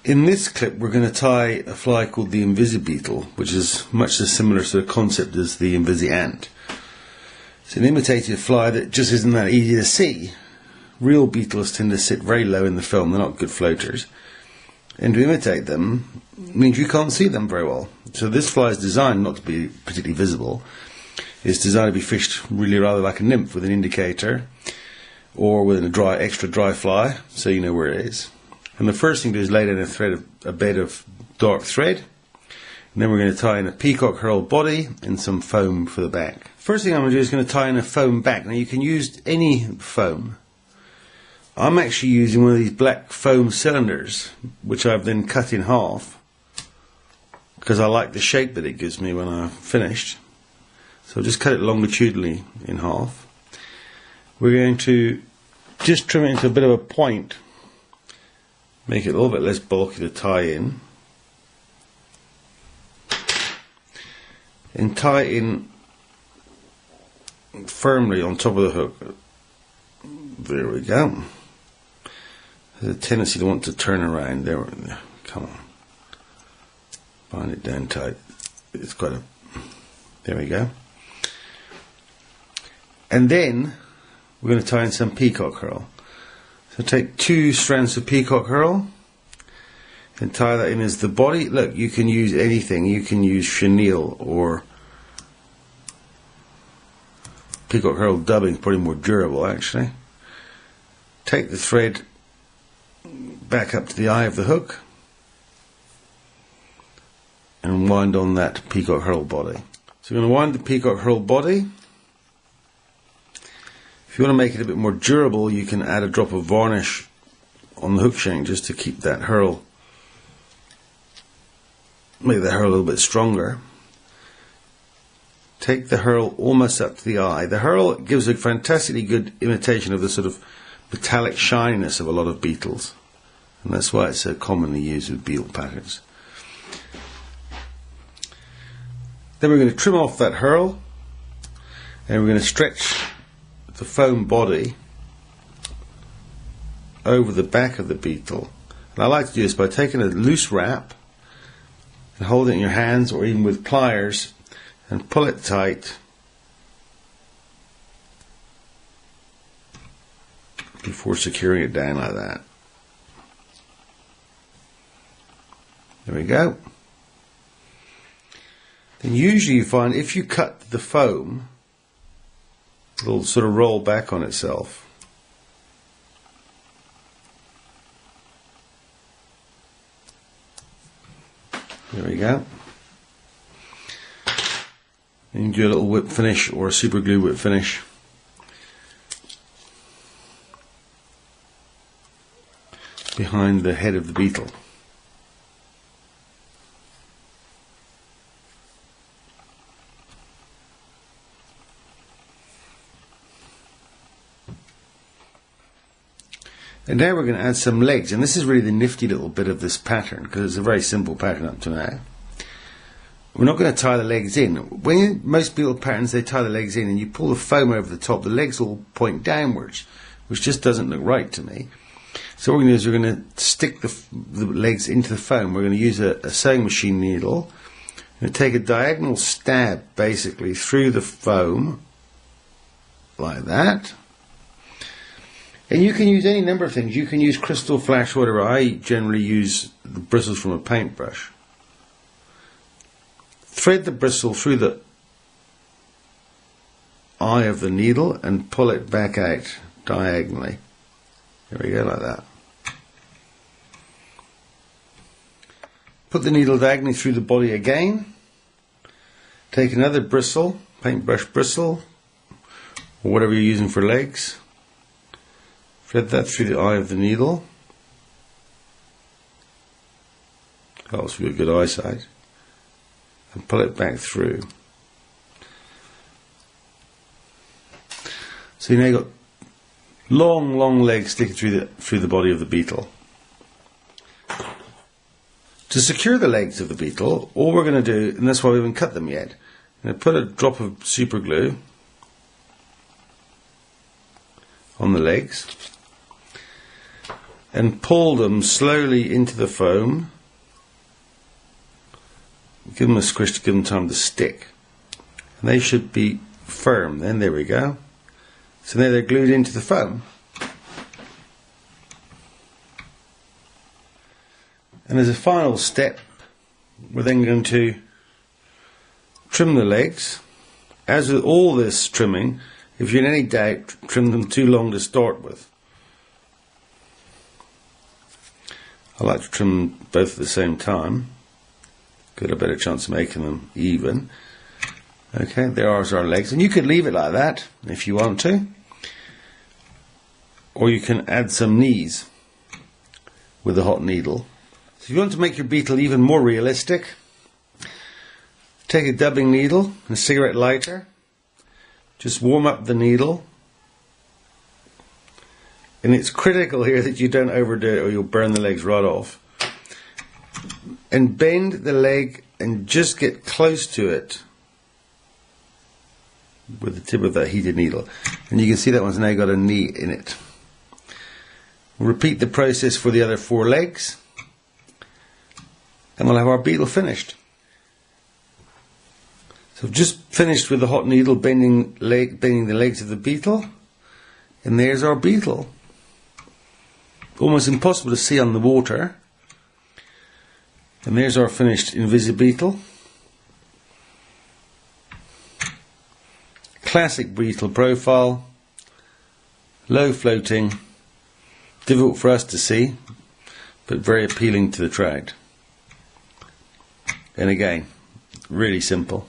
In this clip we're going to tie a fly called the Invisibeetle, which is much a similar sort of concept as the Invisiant. It's an imitated fly that just isn't that easy to see. Real beetles tend to sit very low in the film, they're not good floaters. And to imitate them means you can't see them very well. So this fly is designed not to be particularly visible. It's designed to be fished really rather like a nymph with an indicator or with a extra dry fly, so you know where it is. And the first thing to do is lay down a bed of dark thread, and then we're going to tie in a peacock herl body and some foam for the back. First thing I'm going to do is going to tie in a foam back. Now you can use any foam. I'm actually using one of these black foam cylinders, which I've then cut in half because I like the shape that it gives me when I've finished. So I'll just cut it longitudinally in half. We're going to just trim it into a bit of a point, make it a little bit less bulky to tie in, and tie it in firmly on top of the hook. There we go. There's a tendency to want to turn around. There, come on. Bind it down tight. It's quite a... There we go. And then we're going to tie in some peacock herl. So take 2 strands of peacock herl and tie that in as the body. Look, you can use anything. You can use chenille or peacock herl dubbing, probably more durable actually. Take the thread back up to the eye of the hook and wind on that peacock herl body. So we're going to wind the peacock herl body. If you want to make it a bit more durable, you can add a drop of varnish on the hook shank just to keep that herl, make that herl a little bit stronger. Take the herl almost up to the eye. The herl gives a fantastically good imitation of the sort of metallic shininess of a lot of beetles, and that's why it's so commonly used with beetle patterns. Then we're going to trim off that herl, and we're going to stretch the foam body over the back of the beetle. And I like to do this by taking a loose wrap and hold it in your hands or even with pliers and pull it tight before securing it down like that. There we go. Then usually you find if you cut the foam, it'll sort of roll back on itself. There we go. And you can do a little whip finish or a super glue whip finish. Behind the head of the beetle. And now we're going to add some legs, and this is really the nifty little bit of this pattern because it's a very simple pattern up to now. We're not going to tie the legs in. When most beetle patterns they tie the legs in and you pull the foam over the top, the legs all point downwards, which just doesn't look right to me. So what we're going to do is we're going to stick the legs into the foam. We're going to use a sewing machine needle and take a diagonal stab basically through the foam like that. And you can use any number of things. You can use crystal flash, whatever. I generally use the bristles from a paintbrush. Thread the bristle through the eye of the needle and pull it back out diagonally. There we go, like that. Put the needle diagonally through the body again. Take another bristle, paintbrush bristle, or whatever you're using for legs. Thread that through the eye of the needle. Helps with good eyesight. And pull it back through. So you now you've got long legs sticking through the body of the beetle. To secure the legs of the beetle, all we're going to do, and that's why we haven't cut them yet, I'm going to put a drop of super glue on the legs. and pull them slowly into the foam. Give them a squish to give them time to stick. And they should be firm then, there we go. So now they're glued into the foam. And as a final step, we're then going to trim the legs. As with all this trimming, if you're in any doubt, trim them too long to start with. I like to trim them both at the same time. Got a better chance of making them even. Okay, there are our legs, and you could leave it like that if you want to, or you can add some knees with a hot needle. So if you want to make your beetle even more realistic, take a dubbing needle and a cigarette lighter, just warm up the needle, and it's critical here that you don't overdo it or you'll burn the legs right off, and bend the leg and just get close to it with the tip of that heated needle, and you can see that one's now got a knee in it. We'll repeat the process for the other 4 legs, and we'll have our beetle finished. So I've just finished with the hot needle bending the legs of the beetle, and there's our beetle. Almost impossible to see on the water. And there's our finished Invisibeetle. Classic beetle profile, low floating, difficult for us to see, but very appealing to the trout. And again, really simple.